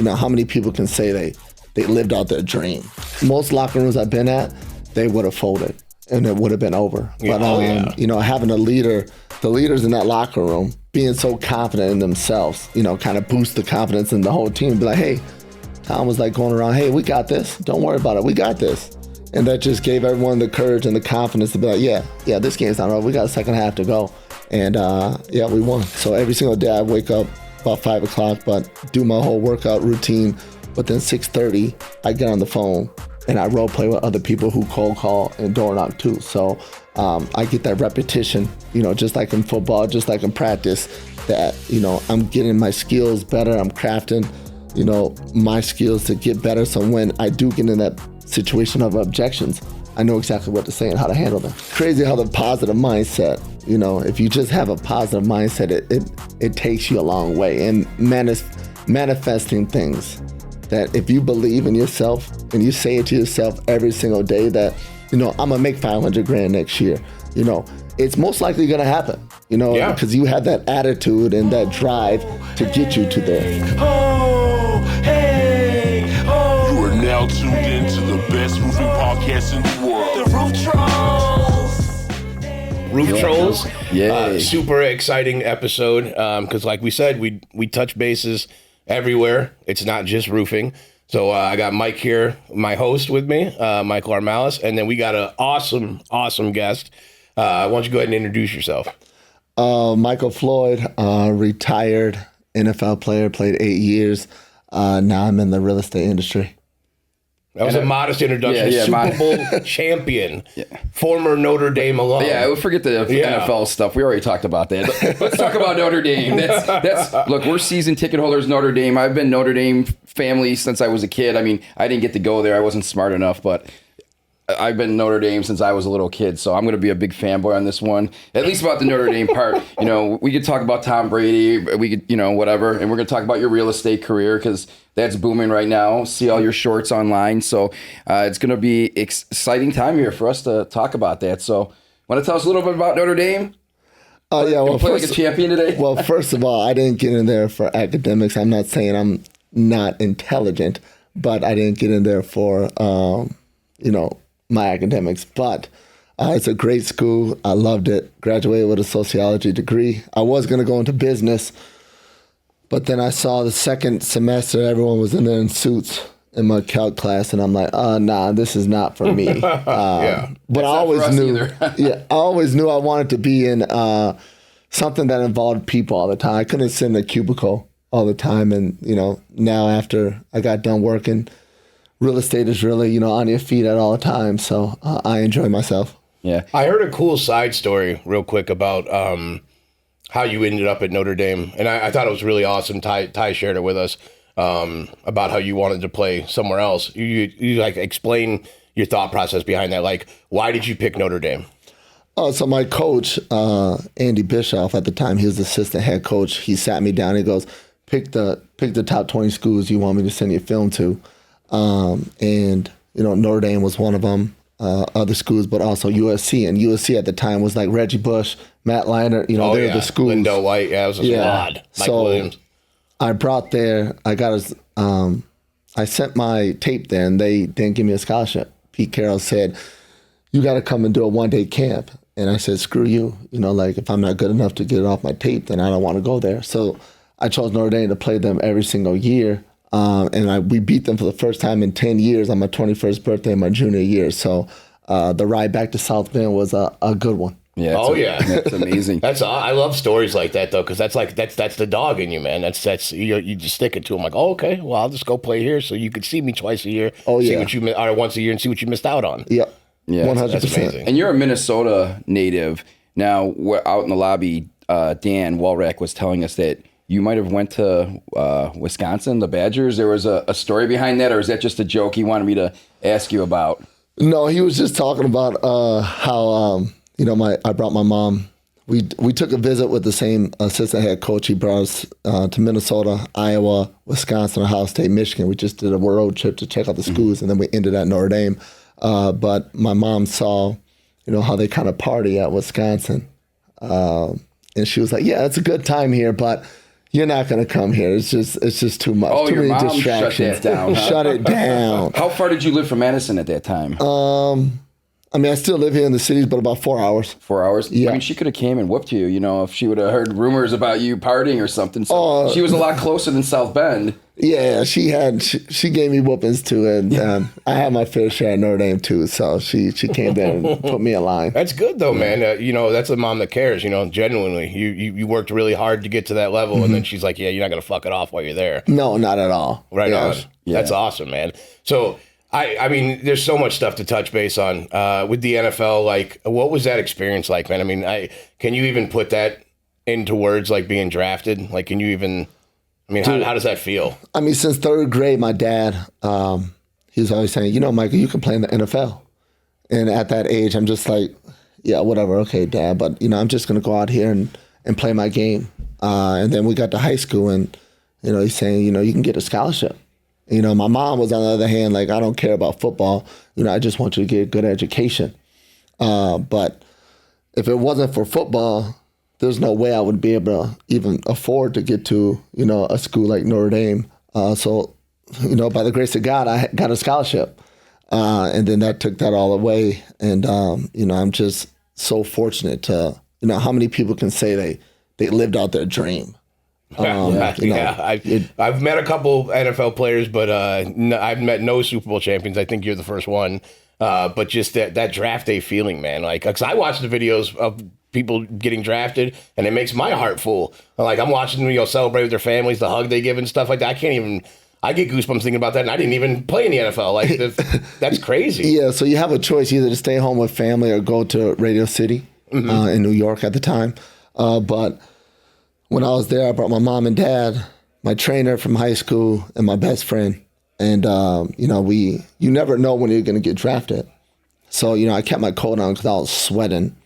how many people can say they lived out their dream? Most locker rooms I've been at, they would have folded and it would have been over. Yeah. But, having the leaders in that locker room, being so confident in themselves, kind of boost the confidence in the whole team. Be like, hey, Tom was like going around, hey, we got this. Don't worry about it. We got this. And that just gave everyone the courage and the confidence to be like, yeah, this game's not over. We got a second half to go. And we won. So every single day I wake up about 5 o'clock, but do my whole workout routine. But then 6:30, I get on the phone and I role play with other people who cold call and door knock too. So I get that repetition, just like in football, just like in practice, that, I'm getting my skills better. I'm crafting, my skills to get better. So when I do get in that situation of objections, I know exactly what to say and how to handle them. Crazy how the positive mindset, if you just have a positive mindset, it takes you a long way. And manifesting things that if you believe in yourself and you say it to yourself every single day that, I'm gonna make $500,000 next year, it's most likely gonna happen, because you have that attitude and that drive to get you to there. You are now tuned in to the best roofing podcast in the world. The Roof Trollz. Roof Trollz. Yeah. Super exciting episode because like we said, we touch bases everywhere. It's not just roofing. So I got Mike here, my host with me, Michael Armalis, and then we got an awesome guest. Why don't you go ahead and introduce yourself? Michael Floyd, retired NFL player, played 8 years. Now I'm in the real estate industry. That was a modest introduction. Super Bowl champion, former Notre Dame alum. Yeah, we'll forget the NFL stuff. We already talked about that. Let's talk about Notre Dame. That's look, we're season ticket holders, Notre Dame. I've been Notre Dame family since I was a kid. I mean, I didn't get to go there. I wasn't smart enough, but I've been Notre Dame since I was a little kid, so I'm going to be a big fanboy on this one, at least about the Notre Dame part. We could talk about Tom Brady, we could, whatever, and we're going to talk about your real estate career because that's booming right now. See all your shorts online, so it's going to be exciting time here for us to talk about that. So, want to tell us a little bit about Notre Dame? Well, play like a champion today. Well, first of all, I didn't get in there for academics. I'm not saying I'm not intelligent, but I didn't get in there for, my academics, but it's a great school. I loved it. Graduated with a sociology degree. I was going to go into business, but then I saw the second semester, everyone was in there in suits in my calc class, and I'm like, nah, this is not for me. But I always knew, I always knew I wanted to be in something that involved people all the time. I couldn't sit in a cubicle all the time, and now after I got done working, real estate is really, on your feet at all the time. So I enjoy myself. Yeah. I heard a cool side story real quick about how you ended up at Notre Dame. And I thought it was really awesome. Ty shared it with us about how you wanted to play somewhere else. You like explain your thought process behind that. Like, why did you pick Notre Dame? So my coach, Andy Bischoff, at the time, he was the assistant head coach. He sat me down. He goes, pick the top 20 schools you want me to send your film to. And Notre Dame was one of them, other schools, but also USC. And USC at the time was like Reggie Bush, Matt Leinart, they were the schools. Lindo White, it was a squad. Mike Williams. I brought there, I sent my tape there and they didn't give me a scholarship. Pete Carroll said, you got to come and do a one-day camp. And I said, screw you. If I'm not good enough to get it off my tape, then I don't want to go there. So I chose Notre Dame to play them every single year. And we beat them for the first time in 10 years on my 21st birthday, my junior year. So the ride back to South Bend was a good one. Yeah. That's amazing. I love stories like that though, because that's the dog in you, man. That's you just stick it to them like, oh, okay, well I'll just go play here so you could see me twice a year. See what you or once a year and see what you missed out on. Yep. Yeah, 100%. That's amazing. And you're a Minnesota native. Now, we're out in the lobby. Dan Walrack was telling us that you might have went to Wisconsin, the Badgers. There was a story behind that, or is that just a joke he wanted me to ask you about? No, he was just talking about how I brought my mom. We took a visit with the same assistant head coach. He brought us to Minnesota, Iowa, Wisconsin, Ohio State, Michigan. We just did a road trip to check out the schools, and then we ended at Notre Dame. But my mom saw, how they kind of party at Wisconsin, and she was like, "Yeah, it's a good time here, but." you're not going to come here. It's just too much. Oh, too your many mom shut that down. Huh? Shut it down. How far did you live from Madison at that time? I mean, I still live here in the cities, but about 4 hours. 4 hours? Yeah. I mean, she could have came and whooped you, if she would have heard rumors about you partying or something. So she was a lot closer than South Bend. Yeah, she gave me whoopings too, and I had my fair share at Notre Dame too. So she came there and put me in line. That's good though, man. That's a mom that cares. Genuinely, you worked really hard to get to that level, and then she's like, "Yeah, you're not gonna fuck it off while you're there." No, not at all. Right on. Yeah. That's awesome, man. So. I mean, there's so much stuff to touch base on with the NFL. Like, what was that experience like, man? I mean, can you even put that into words, like being drafted? Like, can you even? I mean, how does that feel? I mean, since third grade, my dad, he was always saying, Michael, you can play in the NFL. And at that age, I'm just like, yeah, whatever, okay, Dad, but I'm just gonna go out here and play my game. And then we got to high school, and he's saying, you can get a scholarship. My mom was on the other hand, like, I don't care about football. I just want you to get a good education. But if it wasn't for football, there's no way I would be able to even afford to get to, a school like Notre Dame. So, by the grace of God, I got a scholarship. And then that took that all away. And, I'm just so fortunate to, how many people can say they lived out their dream. I've met a couple NFL players, but I've met no Super Bowl champions. I think you're the first one. But just that draft day feeling, man. Like, cause I watch the videos of people getting drafted, and it makes my heart full. Like, I'm watching them, celebrate with their families, the hug they give and stuff like that. I get goosebumps thinking about that, and I didn't even play in the NFL. Like, that's crazy. Yeah, so you have a choice either to stay home with family or go to Radio City in New York at the time. But when I was there, I brought my mom and dad, my trainer from high school, and my best friend. And, you never know when you're going to get drafted. So, I kept my coat on because I was sweating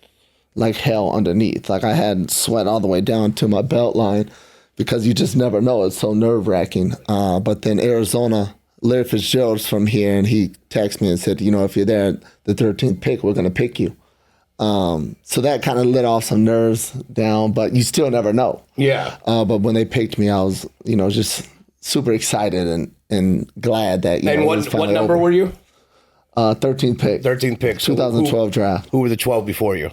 like hell underneath. Like, I had sweat all the way down to my belt line because you just never know. It's so nerve-wracking. But then Arizona, Larry Fitzgerald's from here, and he texted me and said, if you're there at the 13th pick, we're going to pick you. So that kind of lit off some nerves down, but you still never know. Yeah. But when they picked me, I was, just super excited and glad that, And what number were you? 13th pick. 13th pick. So 2012 draft. Who were the 12 before you?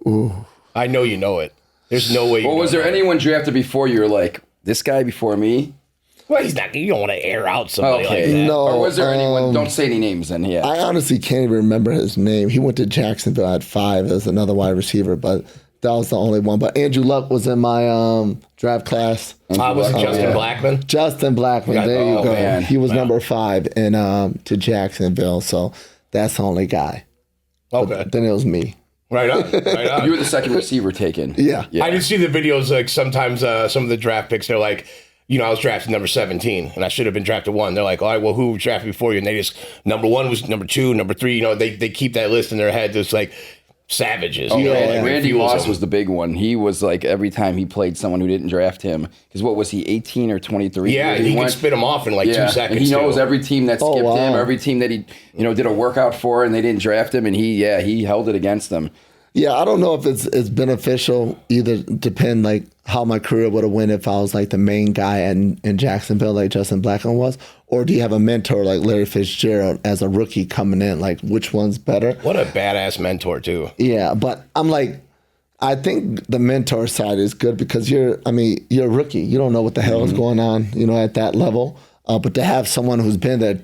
Ooh. I know you know it. There's no way. Well, was there anyone drafted before you were like, this guy before me? Well, he's not. You don't want to air out somebody like that. No. Or was there anyone? Don't say any names then. Yeah. I honestly can't even remember his name. He went to Jacksonville at 5 as another wide receiver, but that was the only one. But Andrew Luck was in my draft class. Was it Justin Blackman? Justin Blackman. There you go. Man. He was number 5 in to Jacksonville. So that's the only guy. Okay. But then it was me. Right on. Right on. You were the second receiver taken. Yeah. I did see the videos. Like, sometimes some of the draft picks, they're like, I was drafted number 17, and I should have been drafted 1. They're like, all right, well, who drafted before you? And they just, number 1 was number 2, number 3. They keep that list in their head. It's like savages. Randy Moss was the big one. He was like, every time he played someone who didn't draft him, because what was he, 18 or 23? Yeah, he could spit him off in like 2 seconds. And he knows every team that skipped him, every team that he did a workout for, and they didn't draft him, and he held it against them. Yeah, I don't know if it's beneficial either. Depend like how my career would have went if I was like the main guy in Jacksonville like Justin Blackman was, or do you have a mentor like Larry Fitzgerald as a rookie coming in? Like, which one's better? What a badass mentor too. Yeah, but I'm like, I think the mentor side is good because you're a rookie. You don't know what the hell is going on, at that level. But to have someone who's been there,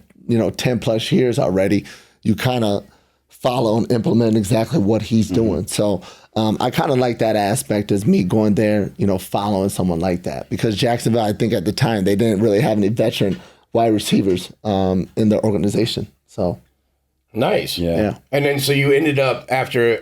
10 plus years already, you kind of follow and implement exactly what he's doing. So I kind of like that aspect as me going there, following someone like that. Because Jacksonville, I think at the time, they didn't really have any veteran wide receivers in their organization. So nice. Yeah. And then so you ended up after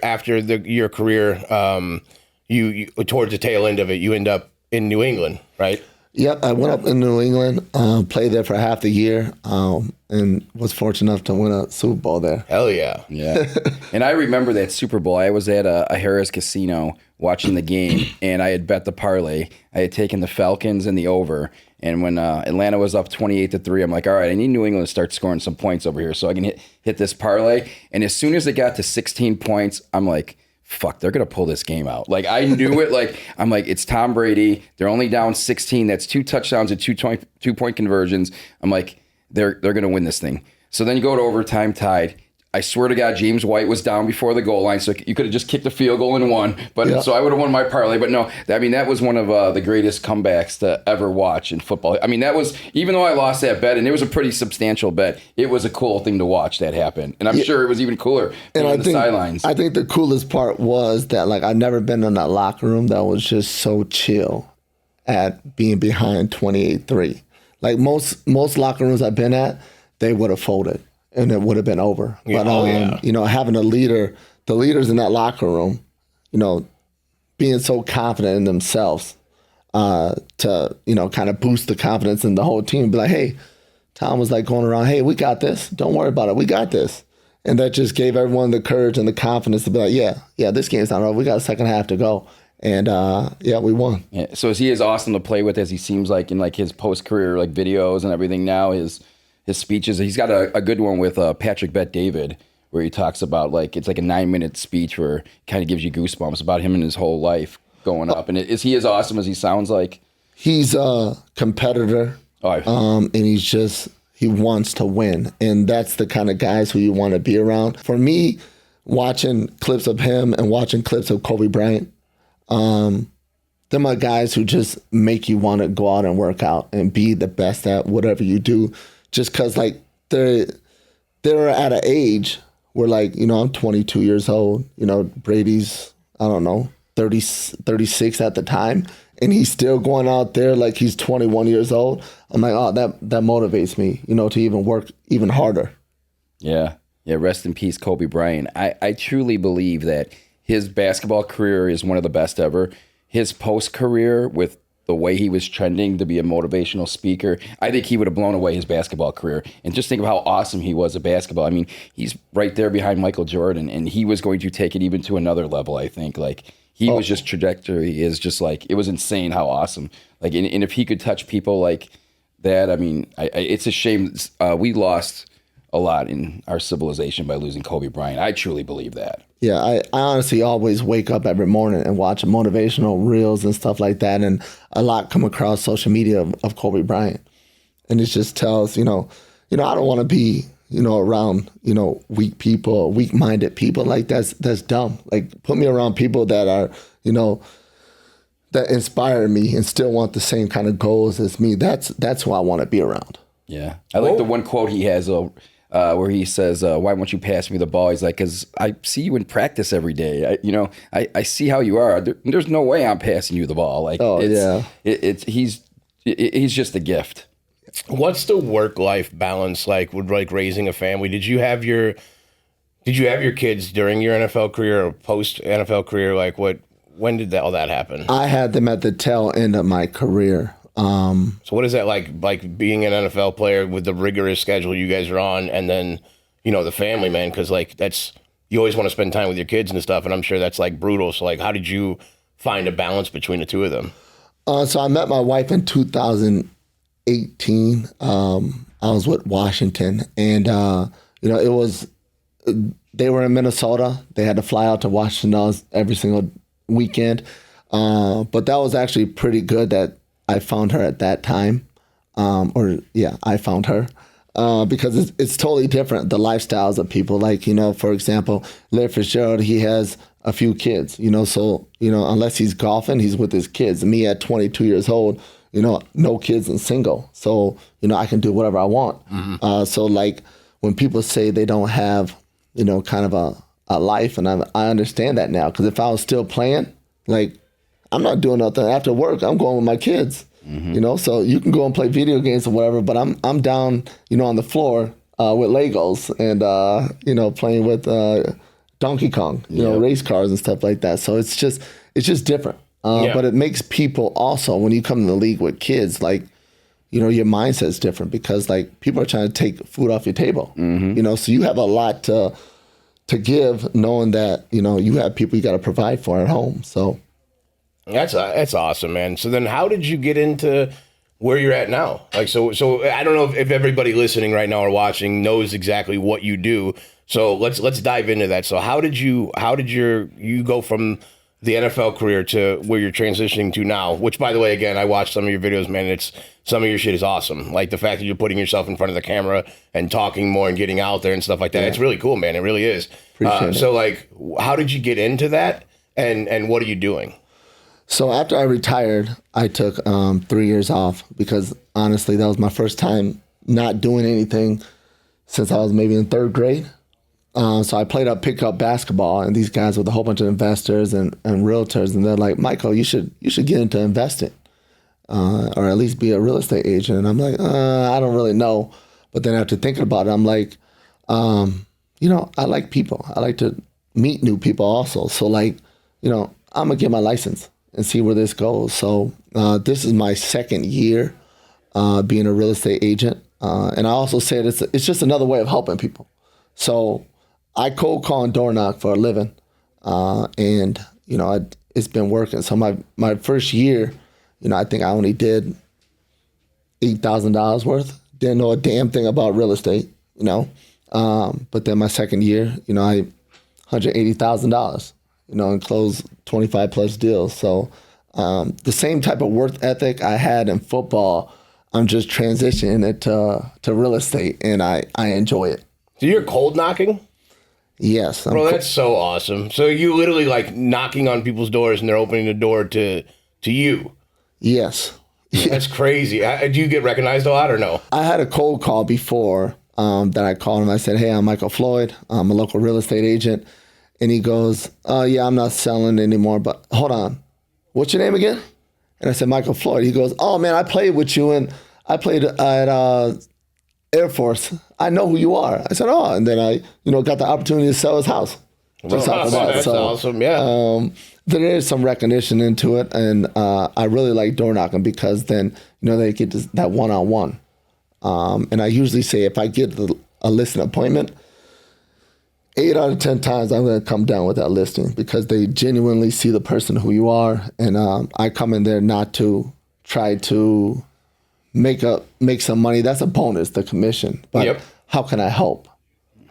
your career, you towards the tail end of it, you end up in New England, right? Yep, I went up in New England, played there for half the year, and was fortunate enough to win a Super Bowl there. Hell yeah. Yeah. And I remember that Super Bowl. I was at a Harrah's Casino watching the game, and I had bet the parlay. I had taken the Falcons and the over. And when Atlanta was up 28-3, I'm like, all right, I need New England to start scoring some points over here so I can hit this parlay. And as soon as it got to 16 points, I'm like, fuck, they're going to pull this game out. Like, I knew it. Like, I'm like, it's Tom Brady. They're only down 16. That's 2 touchdowns and 2-point conversions. I'm like, they're going to win this thing. So then you go to overtime, tied. I swear to God, James White was down before the goal line, so you could have just kicked a field goal and won. But so I would have won my parlay. But no, I mean, that was one of the greatest comebacks to ever watch in football. I mean, that was, even though I lost that bet, and it was a pretty substantial bet, it was a cool thing to watch that happen. And I'm sure it was even cooler on the sidelines. I think the coolest part was that, like, I've never been in that locker room that was just so chill at being behind 28-3. Like, most locker rooms I've been at, they would have folded. And it would have been over. Yeah. But, you know, having the leaders in that locker room, you know, being so confident in themselves to, you know, kind of boost the confidence in the whole team. Be like, hey, Tom was like going around, hey, we got this. Don't worry about it. We got this. And that just gave everyone the courage and the confidence to be like, yeah, this game's not over. We got a second half to go. And, we won. Yeah. So is he as awesome to play with as he seems like in like his post-career like videos and everything now? His speeches, he's got a good one with Patrick Bet-David where he talks about, like, it's like a 9-minute speech where it kind of gives you goosebumps about him and his whole life going up. And is he as awesome as he sounds like? He's a competitor, and he wants to win. And that's the kind of guys who you want to be around. For me, watching clips of him and watching clips of Kobe Bryant, they're my guys who just make you want to go out and work out and be the best at whatever you do. Just because, like, they're at an age where, like, you know, I'm 22 years old. You know, Brady's, I don't know, 36 at the time. And he's still going out there like he's 21 years old. I'm like, oh, that motivates me, you know, to even work even harder. Yeah. Yeah, rest in peace, Kobe Bryant. I truly believe that his basketball career is one of the best ever. His post-career with the way he was trending to be a motivational speaker, I think he would have blown away his basketball career. And just think of how awesome he was at basketball. I mean, he's right there behind Michael Jordan, and he was going to take it even to another level, I think. Like, he was just trajectory is just like, it was insane how awesome. Like, and if he could touch people like that, I mean, it's a shame. We lost a lot in our civilization by losing Kobe Bryant. I truly believe that. Yeah, I honestly always wake up every morning and watch motivational reels and stuff like that, and a lot come across social media of Kobe Bryant, and it just tells, you know, I don't want to be, you know, around, you know, weak people, weak-minded people. Like, that's dumb. Like, put me around people that are, you know, that inspire me and still want the same kind of goals as me. That's who I want to be around. Yeah, I like the one quote he has. Where he says, why won't you pass me the ball? He's like, because I see you in practice every day. I see how you are. There's no way I'm passing you the ball. Like, he's just a gift. What's the work-life balance like with, like, raising a family? Did you have your kids during your NFL career or post-NFL career? Like, when did all that happen? I had them at the tail end of my career. So what is that like being an NFL player with the rigorous schedule you guys are on, and then, you know, the family, man? Because, like, you always want to spend time with your kids and stuff, and I'm sure that's, like, brutal. So, like, how did you find a balance between the two of them? So I met my wife in 2018. I was with Washington, and you know, they were in Minnesota. They had to fly out to Washington every single weekend, but that was actually pretty good that I found her at that time. I found her because it's totally different, the lifestyles of people. Like, you know, for example, Larry Fitzgerald, he has a few kids, you know, so, you know, unless he's golfing, he's with his kids. Me at 22 years old, you know, no kids and single. So, you know, I can do whatever I want. Mm-hmm. So, like, when people say they don't have, you know, kind of a life, and I understand that now, because if I was still playing, like, I'm not doing nothing after work. I'm going with my kids, you know. So you can go and play video games or whatever, but I'm down, you know, on the floor with Legos and you know, playing with Donkey Kong, you know, race cars and stuff like that. So it's just different. But it makes people also, when you come in the league with kids, like, you know, your mindset's different because, like, people are trying to take food off your table, you know. So you have a lot to give, knowing that, you know, you have people you got to provide for at home. So. That's awesome, man. So then how did you get into where you're at now? Like, so I don't know if everybody listening right now or watching knows exactly what you do. So let's dive into that. So how did you go from the NFL career to where you're transitioning to now? Which, by the way, again, I watched some of your videos, man. Some of your shit is awesome. Like the fact that you're putting yourself in front of the camera and talking more and getting out there and stuff like that. Yeah. It's really cool, man. It really is. Appreciate it. So like, how did you get into that, and what are you doing? So after I retired, I took 3 years off because honestly, that was my first time not doing anything since I was maybe in third grade. So I played pickup basketball, and these guys with a whole bunch of investors and realtors, and they're like, Michael, you should get into investing, or at least be a real estate agent. And I'm like, I don't really know. But then after thinking about it, I'm like, I like people. I like to meet new people also. So like, I'm gonna get my license and see where this goes. So this is my second year being a real estate agent, and I also said it's just another way of helping people. So I cold call and door knock for a living, and it's been working. So my first year, I think I only did $8,000 worth. Didn't know a damn thing about real estate, But then my second year, I $180,000, and closed 25 plus deals. So the same type of work ethic I had in football, I'm just transitioning it to real estate, and I enjoy it. So you're cold knocking? Yes. Bro, that's so awesome. So you literally like knocking on people's doors and they're opening the door to you? Yes. That's crazy. Do you get recognized a lot or no? I had a cold call before that I called him. I said, hey, I'm Michael Floyd. I'm a local real estate agent. And he goes, yeah, I'm not selling anymore, but hold on. What's your name again? And I said, Michael Floyd. He goes, oh, man, I played with you, and I played at Air Force. I know who you are. I said, oh, and then I, got the opportunity to sell his house. Just after that. That's awesome, yeah. There is some recognition into it, and I really like door knocking because then, they get that one-on-one. And I usually say if I get a listing appointment, 8 out of 10 times I'm going to come down with that listing because they genuinely see the person who you are, and I come in there not to try to make some money. That's a bonus, the commission. But how can I help?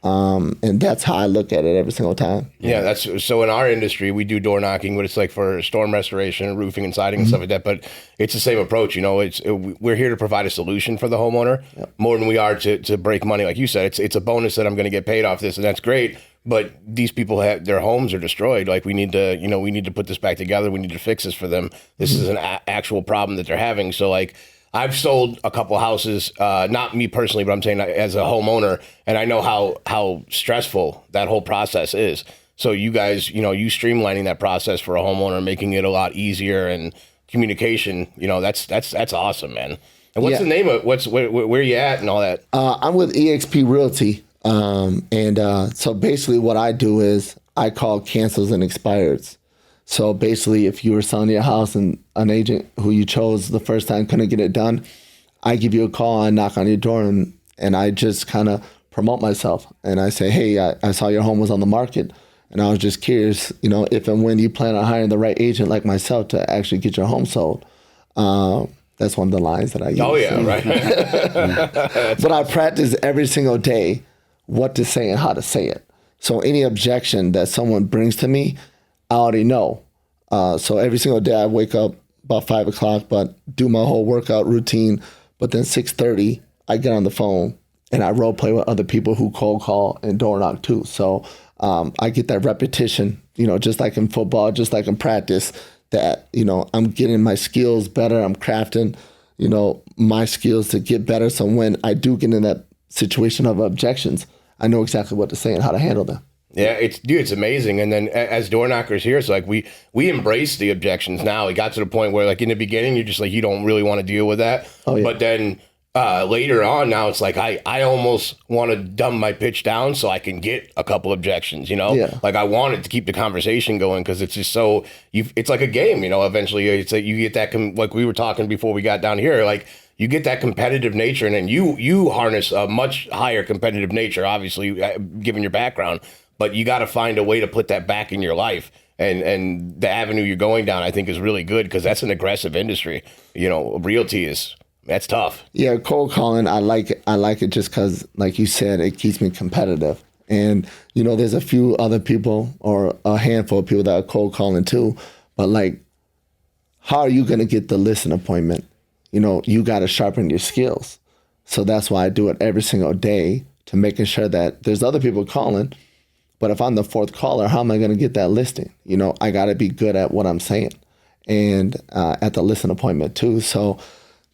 And that's how I look at it every single time. Yeah, so in our industry, we do door knocking, but it's like for storm restoration, roofing and siding and stuff like that. But it's the same approach. We're here to provide a solution for the homeowner more than we are to break money. Like you said, it's a bonus that I'm going to get paid off this, and that's great. But these people their homes are destroyed. Like we need to put this back together. We need to fix this for them. This is an actual problem that they're having. So like, I've sold a couple houses, not me personally, but I'm saying as a homeowner, and I know how stressful that whole process is. So you guys, you streamlining that process for a homeowner, making it a lot easier, and communication, that's awesome, man. And what's the name of where you at and all that? I'm with eXp Realty, and so basically what I do is I call cancels and expireds. So basically, if you were selling your house and an agent who you chose the first time couldn't get it done, I give you a call, I knock on your door, and I just kind of promote myself. And I say, hey, I saw your home was on the market, and I was just curious, if and when you plan on hiring the right agent like myself to actually get your home sold. That's one of the lines that I use. Oh, yeah, right. But I practice every single day what to say and how to say it. So any objection that someone brings to me, I already know. So every single day I wake up about 5 o'clock, but do my whole workout routine. But then 6:30, I get on the phone and I role play with other people who cold call and door knock too. So I get that repetition, just like in football, just like in practice, that, I'm getting my skills better. I'm crafting, my skills to get better. So when I do get in that situation of objections, I know exactly what to say and how to handle them. Yeah, it's amazing. And then as door knockers here, it's like we embrace the objections now. It got to the point where like in the beginning, you're just like, you don't really want to deal with that. Oh, yeah. But then later on now it's like, I almost want to dumb my pitch down so I can get a couple objections, Yeah. Like I wanted to keep the conversation going because it's just so, it's like a game, eventually it's like you get that, like we were talking before we got down here, like you get that competitive nature, and then you harness a much higher competitive nature, obviously, given your background. But you got to find a way to put that back in your life. And the avenue you're going down, I think, is really good because that's an aggressive industry. Realty that's tough. Yeah, cold calling, I like it just because, like you said, it keeps me competitive. And, there's a few other people or a handful of people that are cold calling too. But like, how are you going to get the listing appointment? You got to sharpen your skills. So that's why I do it every single day, to making sure that there's other people calling. But if I'm the fourth caller, how am I going to get that listing? I got to be good at what I'm saying, and at the listing appointment too. So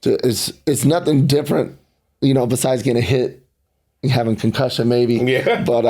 it's nothing different, besides getting hit, having concussion maybe. Yeah. But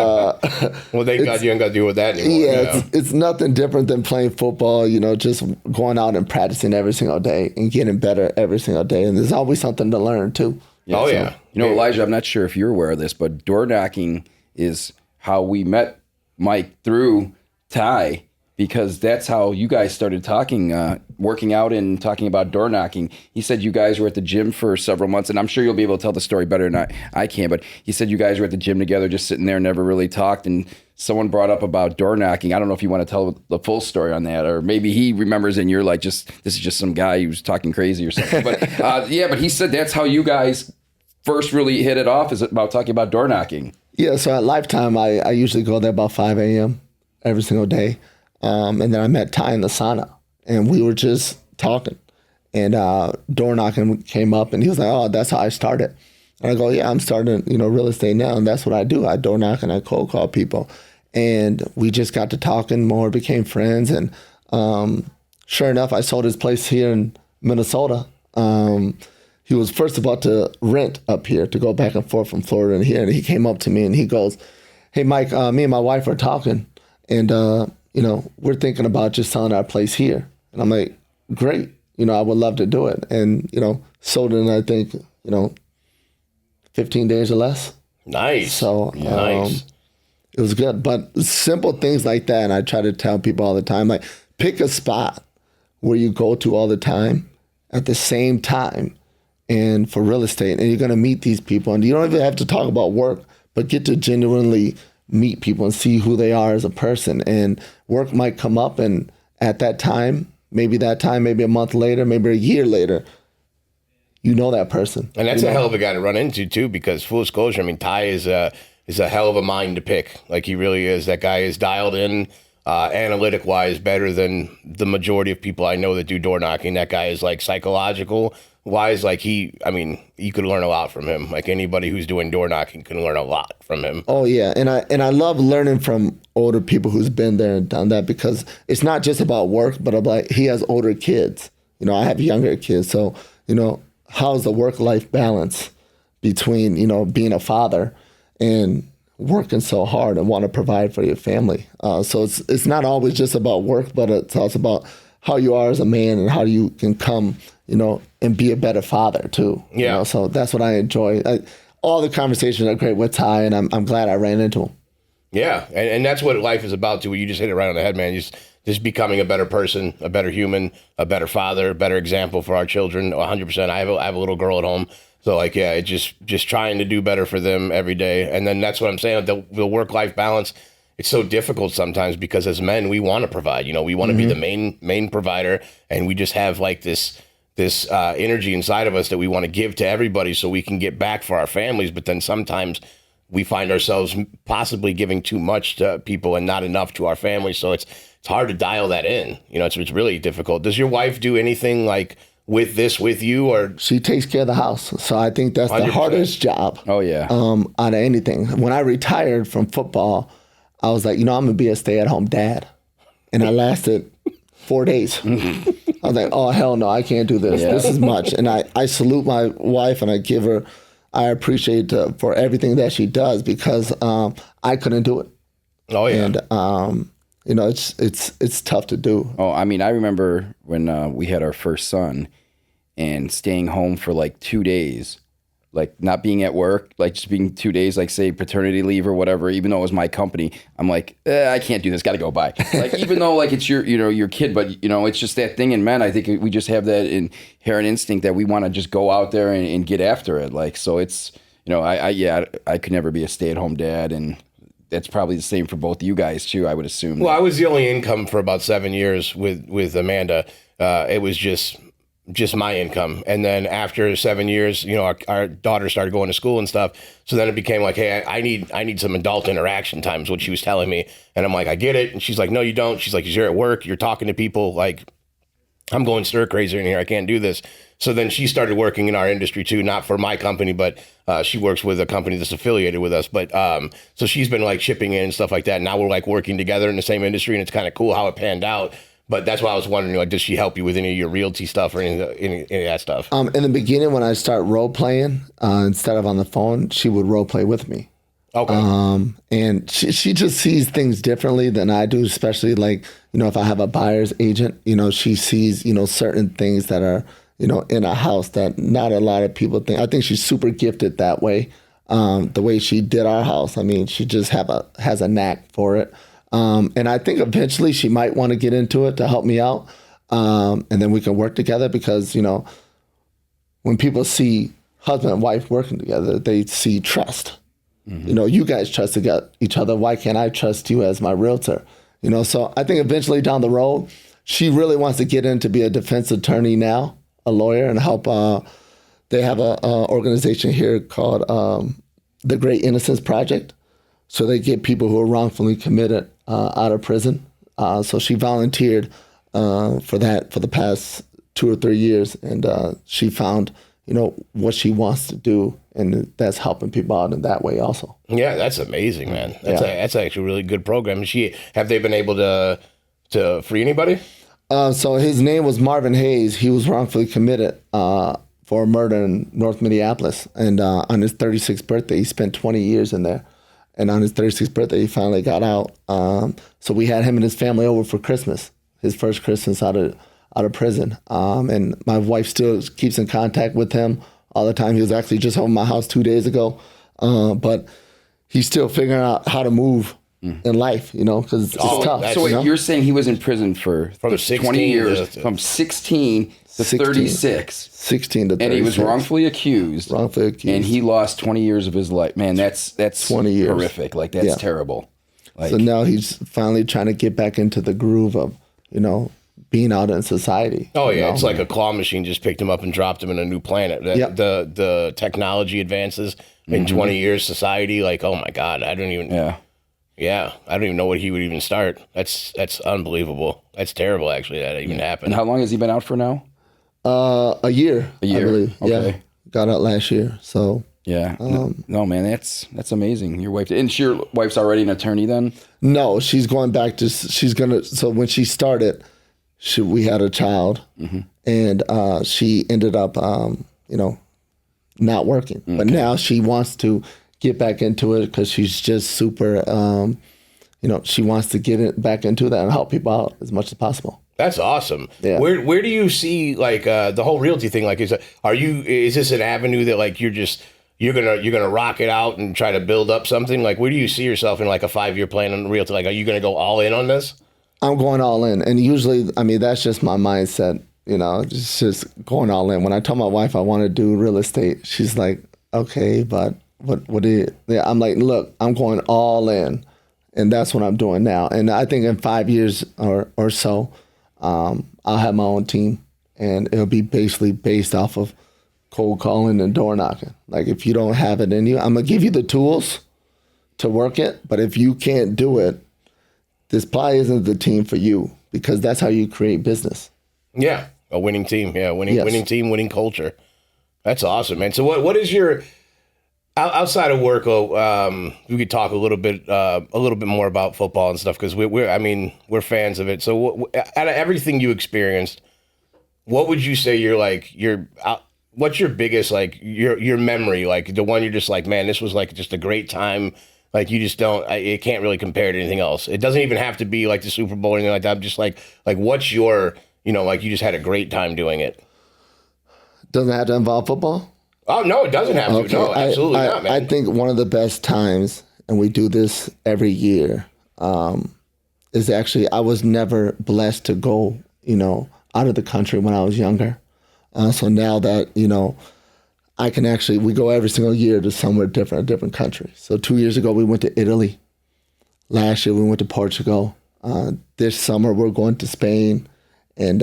well, thank God you ain't got to deal with that anymore. Yeah, it's nothing different than playing football. Just going out and practicing every single day and getting better every single day. And there's always something to learn too. Yeah, yeah. Elijah, I'm not sure if you're aware of this, but door knocking is how we met Mike through Ty, because that's how you guys started talking, working out and talking about door knocking. He said you guys were at the gym for several months, and I'm sure you'll be able to tell the story better than I can, but he said you guys were at the gym together, just sitting there, never really talked, and someone brought up about door knocking. I don't know if you want to tell the full story on that, or maybe he remembers and you're like, this is just some guy who's talking crazy or something. But but he said that's how you guys first really hit it off, is about talking about door knocking. Yeah, so at Lifetime, I usually go there about 5 a.m. every single day. And then I met Ty in the sauna, and we were just talking. And door knocking came up, and he was like, "Oh, that's how I started." And I go, "Yeah, I'm starting, real estate now, and that's what I do. I door knock and I cold call people." And we just got to talking more, became friends, and sure enough, I sold his place here in Minnesota. He was first about to rent up here to go back and forth from Florida and here, and he came up to me and he goes, "Hey, Mike, me and my wife are talking, and we're thinking about just selling our place here." And I'm like, "Great, I would love to do it." And sold it in, I think 15 days or less. Nice. So nice. It was good. But simple things like that, and I try to tell people all the time, like, pick a spot where you go to all the time at the same time, and for real estate, and you're going to meet these people, and you don't even have to talk about work, but get to genuinely meet people and see who they are as a person. And work might come up, and at that time, maybe a month later, maybe a year later, that person. And that's a hell of a guy to run into too, because full disclosure, I mean, Ty is a hell of a mind to pick. Like, he really is. That guy is dialed in, analytic wise, better than the majority of people I know that do door knocking. That guy is like psychological wise, like you could learn a lot from him. Like, anybody who's doing door knocking can learn a lot from him. Oh yeah, and I love learning from older people who's been there and done that, because it's not just about work, but about, he has older kids. I have younger kids, so how's the work-life balance between being a father and working so hard and want to provide for your family. So it's not always just about work, but it's also about how you are as a man and how you can come, and be a better father too. Yeah. So that's what I enjoy. All the conversations are great with Ty, and I'm glad I ran into him. Yeah, and that's what life is about too. You just hit it right on the head, man. Just becoming a better person, a better human, a better father, a better example for our children. 100%. I have a little girl at home. So like, yeah, it's just trying to do better for them every day. And then that's what I'm saying. The work-life balance, it's so difficult sometimes, because as men, we want to provide, we want to be the main provider. And we just have like this energy inside of us that we want to give to everybody so we can get back for our families. But then sometimes we find ourselves possibly giving too much to people and not enough to our families. So it's hard to dial that in. It's really difficult. Does your wife do anything like with you, or? She takes care of the house. So I think that's 100%. The hardest job. Oh yeah. Out of anything. When I retired from football, I was like, I'm going to be a stay-at-home dad. And I lasted 4 days. I was like, oh, hell no, I can't do this. Yeah. This is much. And I salute my wife, and I appreciate her for everything that she does, because I couldn't do it. Oh yeah. And it's tough to do. Oh, I mean, I remember when we had our first son, and staying home for like 2 days, like not being at work, like just being 2 days, like say paternity leave or whatever, even though it was my company, I'm like, I can't do this, got to go by. Like, even though like it's your kid, but it's just that thing in men. I think we just have that inherent instinct that we want to just go out there and get after it. Like, so it's, I could never be a stay-at-home dad, and that's probably the same for both of you guys too, I would assume. Well, I was the only income for about 7 years with Amanda. It was just just my income. And then after 7 years, you know, our daughter started going to school and stuff. So then it became like, hey, I need some adult interaction time is what she was telling me. And I'm like, I get it. And she's like, no, you don't. She's like, 'cause you're at work, you're talking to people. Like, I'm going stir crazy in here. I can't do this. So then she started working in our industry too, not for my company, but she works with a company that's affiliated with us. But so she's been like shipping in and stuff like that. And now we're like working together in the same industry, and it's kind of cool how it panned out. But that's why I was wondering, like, does she help you with any of your realty stuff or any of that stuff? In the beginning, when I start role playing, instead of on the phone, she would role play with me. Okay. And she just sees things differently than I do, especially like, you know, if I have a buyer's agent, you know, she sees, you know, certain things that are, you know, in a house that not a lot of people think. I think she's super gifted that way. The way she did our house, I mean, she just has a knack for it. And I think eventually she might want to get into it to help me out. And then we can work together because, you know, when people see husband and wife working together, they see trust. You know, you guys trust each other. Why can't I trust you as my realtor? You know, so I think eventually down the road, she really wants to get in to be a defense attorney now, a lawyer, and help. They have a organization here called the Great Innocence Project. So they get people who are wrongfully committed out of prison. So she volunteered for that for the past 2 or 3 years, and she found, you know, what she wants to do, and that's helping people out in that way also. Yeah, that's amazing, man. That's actually a really good program. Have they been able to free anybody? So his name was Marvin Hayes. He was wrongfully committed for a murder in North Minneapolis, and on his 36th birthday, he spent 20 years in there. And on his 36th birthday, he finally got out. So we had him and his family over for Christmas, his first Christmas out of prison. And my wife still keeps in contact with him all the time. He was actually just home at my house 2 days ago. But he's still figuring out how to move in life, you know, because it's tough. So you know? you're saying he was in prison for 20 years, from 16 to 36. 16 to 36. And he was wrongfully accused. And he lost 20 years of his life. Man, that's 20 years. Horrific. Like, that's terrible. Like, so now he's finally trying to get back into the groove of, you know, being out in society. Oh, yeah. You know? It's like a claw machine just picked him up and dropped him in a new planet. The technology advances in 20 years, society, like, oh, my God, I don't even... Yeah, I don't even know what he would even start. That's unbelievable. That's terrible, actually, that even happened. And how long has he been out for now? A year. I believe. Okay. Yeah, got out last year. So yeah, no, man, that's amazing. Your wife, and your wife's already an attorney then? No, she's going back to. So when she started, we had a child, and she ended up, you know, not working. But now she wants to get back into it because she's just super. You know, she wants to get back into that and help people out as much as possible. That's awesome. Yeah. Where do you see like the whole realty thing? Like, is this an avenue that like you're gonna rock it out and try to build up something? Like, where do you see yourself in like a 5-year plan on realty? Like, are you gonna go all in on this? I'm going all in, and usually, I mean, that's just my mindset. You know, just going all in. When I tell my wife I want to do real estate, she's like, "Okay, but what do you?" Yeah, I'm like, "Look, I'm going all in, and that's what I'm doing now." And I think in 5 years or so. I'll have my own team, and it'll be basically based off of cold calling and door knocking. Like, if you don't have it in you, I'm gonna give you the tools to work it, but if you can't do it, this probably isn't the team for you, because that's how you create business. Yeah, a winning team. Yeah, winning team, winning culture. That's awesome, man. So what is your outside of work? We could talk a little bit more about football and stuff, because we're fans of it. So out of everything you experienced, what would you say what's your biggest, like, your memory, like the one you're just like, man, this was like just a great time. Like, you just it can't really compare to anything else. It doesn't even have to be like the Super Bowl or anything like that. I'm just like what's your, you know, like you just had a great time doing it. Doesn't have to involve football? Oh, no, it doesn't have to. No, absolutely not, man. I think one of the best times, and we do this every year, is actually, I was never blessed to go, you know, out of the country when I was younger. So now that, you know, I can actually, we go every single year to somewhere different, a different country. So 2 years ago, we went to Italy. Last year, we went to Portugal. This summer, we're going to Spain. and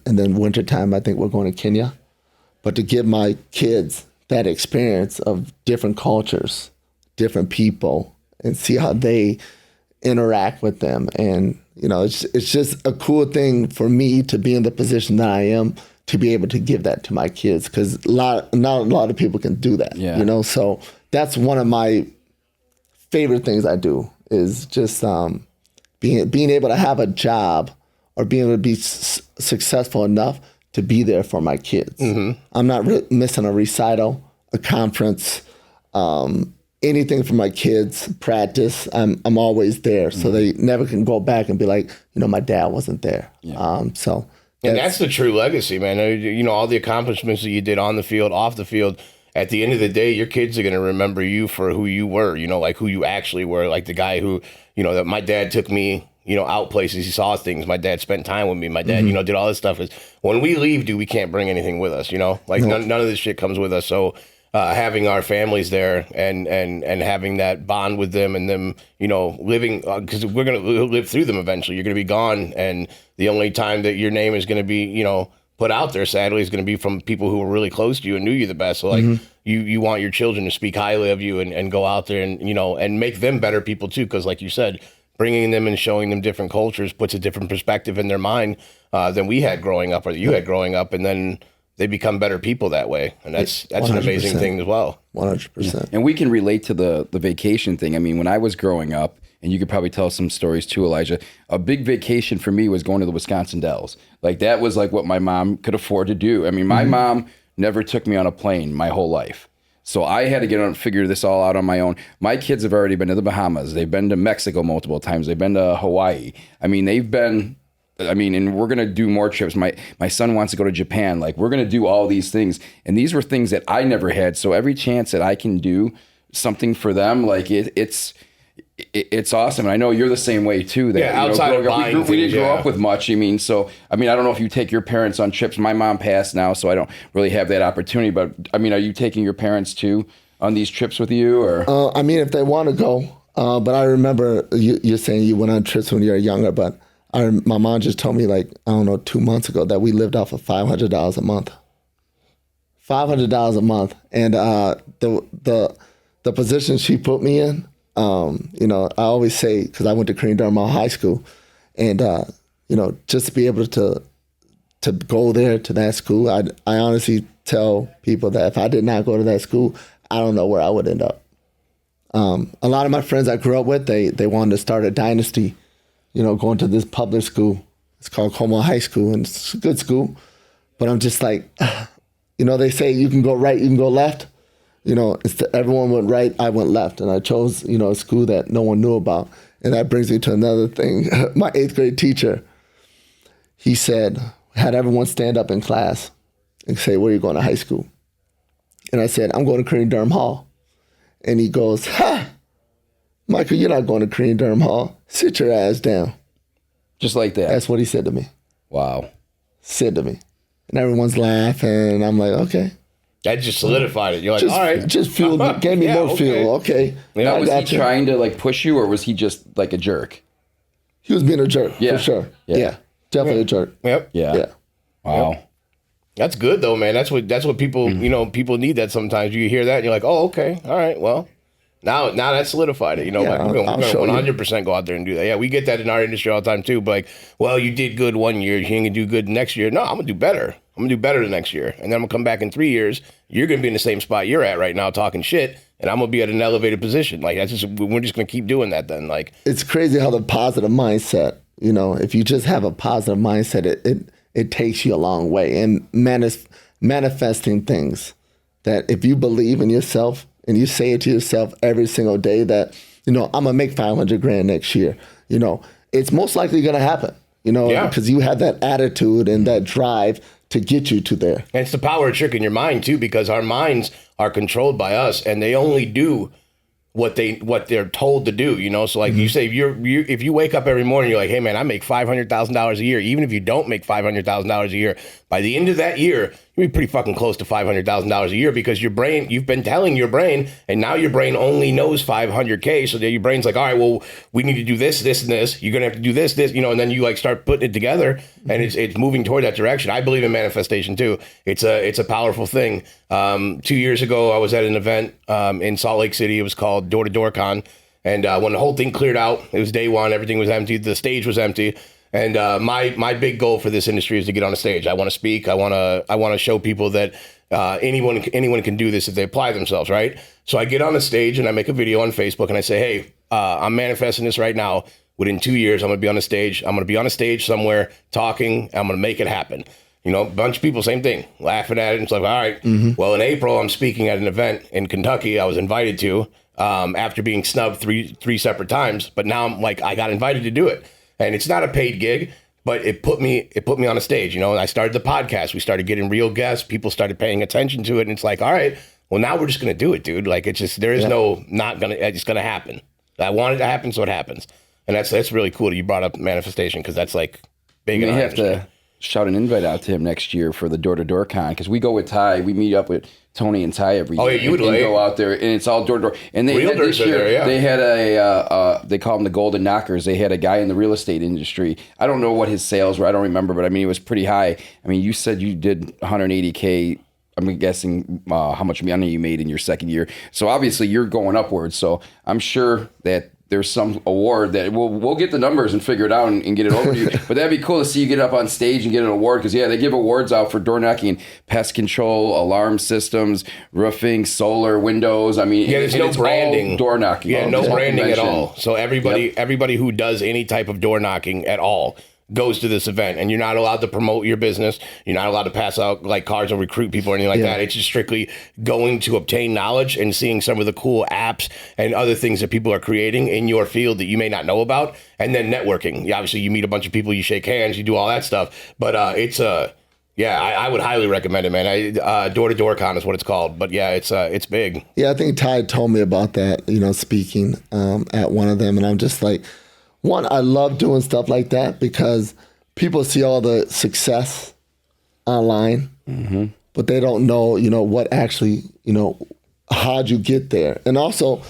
then wintertime, I think we're going to Kenya. But to give my kids that experience of different cultures, different people, and see how they interact with them. And, it's just a cool thing for me to be in the position that I am, to be able to give that to my kids, because not a lot of people can do that, So that's one of my favorite things I do, is just being able to have a job or being able to be successful enough to be there for my kids. Mm-hmm. I'm not missing a recital, a conference, anything for my kids, practice. I'm always there, so they never can go back and be like, my dad wasn't there. Yeah. And that's the true legacy, man. All the accomplishments that you did on the field, off the field. At the end of the day, your kids are going to remember you for who you were, like who you actually were, like the guy who, that my dad took me, out places. He saw things. My dad spent time with me. My dad, did all this stuff. When we leave, dude, we can't bring anything with us, Like none of this shit comes with us. So having our families there and having that bond with them and them, living, because we're going to live through them eventually. You're going to be gone. And the only time that your name is going to be, put out there, sadly, is going to be from people who were really close to you and knew you the best. So, like, you want your children to speak highly of you and go out there and, and make them better people, too. Because, like you said, bringing them and showing them different cultures puts a different perspective in their mind than we had growing up or that you had growing up. And then they become better people that way. And that's 100%. An amazing thing as well. 100%. Yeah. And we can relate to the vacation thing. I mean, when I was growing up, and you could probably tell some stories too, Elijah, a big vacation for me was going to the Wisconsin Dells. Like, that was like what my mom could afford to do. I mean, my mom never took me on a plane my whole life. So I had to get on and figure this all out on my own. My kids have already been to the Bahamas. They've been to Mexico multiple times. They've been to Hawaii. I mean, and we're going to do more trips. My son wants to go to Japan. Like, we're going to do all these things. And these were things that I never had. So every chance that I can do something for them, like it's awesome. And I know you're the same way too. That, outside of buying we didn't grow up with much. I mean, I don't know if you take your parents on trips. My mom passed now, so I don't really have that opportunity. But I mean, are you taking your parents too on these trips with you? Or if they want to go. But I remember you're saying you went on trips when you were younger. But my mom just told me, like, I don't know, 2 months ago, that we lived off of $500 a month. $500 a month, and the position she put me in. I always say, because I went to Korean Dartmouth High School, and just to be able to go there to that school, I honestly tell people that if I did not go to that school, I don't know where I would end up. A lot of my friends I grew up with, they wanted to start a dynasty, going to this public school. It's called Como High School, and it's a good school, but I'm just like, they say you can go right, you can go left. Everyone went right, I went left. And I chose, a school that no one knew about. And that brings me to another thing. My 8th grade teacher, he said, had everyone stand up in class and say, where are you going to high school? And I said, I'm going to Korean Durham Hall. And he goes, Michael, you're not going to Korean Durham Hall. Sit your ass down. Just like that. That's what he said to me. Wow. Said to me. And everyone's laughing. And I'm like, okay. That just solidified it. You're like, all right. Just gave me more fuel. Okay. Now, was he trying to like push you, or was he just like a jerk? He was being a jerk, for sure. Yeah. Definitely a jerk. Yep. Yeah. Wow. Yep. That's good though, man. That's what people, people need that sometimes. You hear that and you're like, oh, okay. All right. Well, now that's solidified it. We're going to 100% go out there and do that. Yeah, we get that in our industry all the time too. But like, well, you did good one year, you ain't gonna do good next year. No, I'm gonna do better. I'm gonna do better the next year, and then I'm gonna come back in 3 years. You're gonna be in the same spot you're at right now, talking shit, and I'm gonna be at an elevated position. Like we're just gonna keep doing that. Then, like, it's crazy how the positive mindset. If you just have a positive mindset, it takes you a long way. And manifesting things that if you believe in yourself. And you say it to yourself every single day that, I'm going to make $500,000 next year. It's most likely going to happen, because you have that attitude and that drive to get you to there. And it's the power of trick in your mind, too, because our minds are controlled by us and they only do what they're told to do, So like you say, if you wake up every morning, you're like, hey, man, I make $500,000 a year. Even if you don't make $500,000 a year, by the end of that year, be pretty fucking close to $500,000 a year because your brain, you've been telling your brain, and now your brain only knows 500K. So that your brain's like, all right, well, we need to do this, this, and this. You're going to have to do this, this, and then you like start putting it together, and it's moving toward that direction. I believe in manifestation too. It's a powerful thing. 2 years ago, I was at an event in Salt Lake City. It was called Door to Door Con. And when the whole thing cleared out, it was day one, everything was empty, the stage was empty. And my big goal for this industry is to get on a stage. I want to speak. I want to show people that anyone can do this if they apply themselves, right? So I get on a stage and I make a video on Facebook and I say, hey, I'm manifesting this right now. Within 2 years, I'm going to be on a stage. I'm going to be on a stage somewhere talking. I'm going to make it happen. A bunch of people, same thing, laughing at it. And it's like, all right, well, in April, I'm speaking at an event in Kentucky I was invited to after being snubbed three separate times. But now I'm like, I got invited to do it. And it's not a paid gig, but it put me on a stage. I started the podcast. We started getting real guests. People started paying attention to it. And it's like, all right, well, now we're just going to do it, dude. Like, it's just, there is no not going to, it's going to happen. I want it to happen, so it happens. And that's really cool that you brought up manifestation because that's like big. You have to shout an invite out to him next year for the door-to-door con because we go with Ty. We meet up with Tony and Ty every year. Oh, yeah, you would go out there, and it's all door-to-door. And they had this year, they had they call them the Golden Knockers. They had a guy in the real estate industry. I don't know what his sales were. I don't remember, but I mean, it was pretty high. I mean, you said you did 180K. I'm guessing how much money you made in your second year. So obviously, you're going upwards. So I'm sure that there's some award that we'll get the numbers and figure it out and get it over to you. But that'd be cool to see you get up on stage and get an award because, they give awards out for door knocking, pest control, alarm systems, roofing, solar, windows. I mean, there's no branding. Door knocking. Yeah, no branding at all. So everybody who does any type of door knocking at all goes to this event, and you're not allowed to promote your business. You're not allowed to pass out like cards or recruit people or anything like that. It's just strictly going to obtain knowledge and seeing some of the cool apps and other things that people are creating in your field that you may not know about, and then networking. Obviously, you meet a bunch of people, you shake hands, you do all that stuff. But I would highly recommend it, man. Door to Door Con is what it's called. But it's big. Yeah, I think Ty told me about that. Speaking at one of them, and I'm just like. One, I love doing stuff like that because people see all the success online, but they don't know, what actually, how'd you get there? And also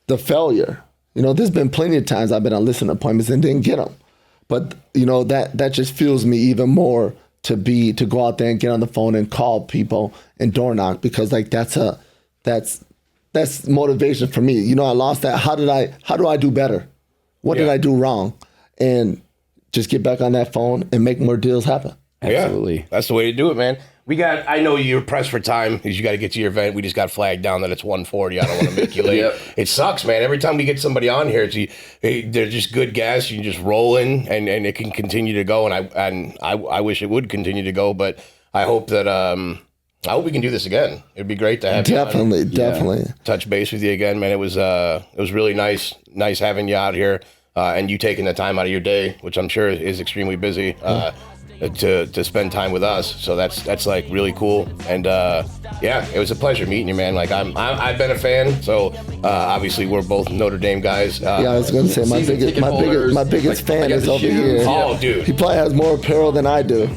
the failure. There's been plenty of times I've been on listening appointments and didn't get them. But, that just fuels me even more to go out there and get on the phone and call people and door knock because like that's motivation for me. I lost that. How do I do better? What did I do wrong? And just get back on that phone and make more deals happen. Absolutely. Yeah, that's the way to do it, man. I know you're pressed for time because you got to get to your event. We just got flagged down that it's 1:40. I don't want to make you late. It sucks, man. Every time we get somebody on here, they're just good guys. You just roll in and it can continue to go. And I wish it would continue to go, but I hope that I hope we can do this again. It'd be great to have you on. Definitely. Touch base with you again, man. It was really nice having you out here and you taking the time out of your day, which I'm sure is extremely busy, to spend time with us. So that's like really cool. And it was a pleasure meeting you, man. Like I've been a fan. So obviously we're both Notre Dame guys. I was going to say my biggest fan is over here. Oh, dude. He probably has more apparel than I do.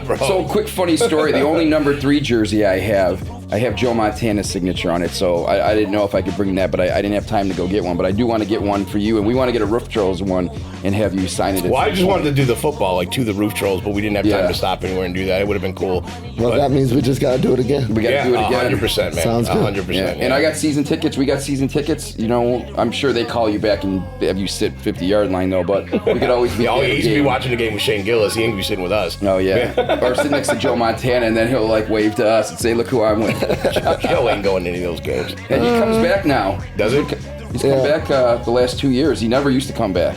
Bro. So quick funny story. The only number 3 jersey I have Joe Montana's signature on it, so I didn't know if I could bring that, but I didn't have time to go get one. But I do want to get one for you, and we want to get a Roof Trollz one and have you sign it. Well, I just wanted to do the football, like to the Roof Trollz, but we didn't have time to stop anywhere and do that. It would have been cool. Well, that means we just got to do it again. We got to do it again. 100%, man. Sounds good. 100%. Yeah. And I got season tickets. We got season tickets. I'm sure they call you back and have you sit 50-yard line, though, but we could always be he used to be watching the game with Shane Gillis. He ain't be sitting with us. Oh, yeah. Or sit next to Joe Montana, and then he'll like wave to us and say, look who I'm with. Joe ain't going to any of those games. And he comes back now. Does he? He's come back the last 2 years. He never used to come back.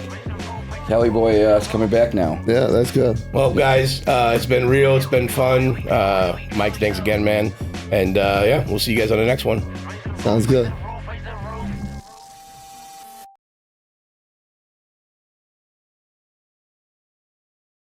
Cali boy is coming back now. Yeah, that's good. Well, guys, it's been real. It's been fun. Mike, thanks again, man. And we'll see you guys on the next one. Sounds good.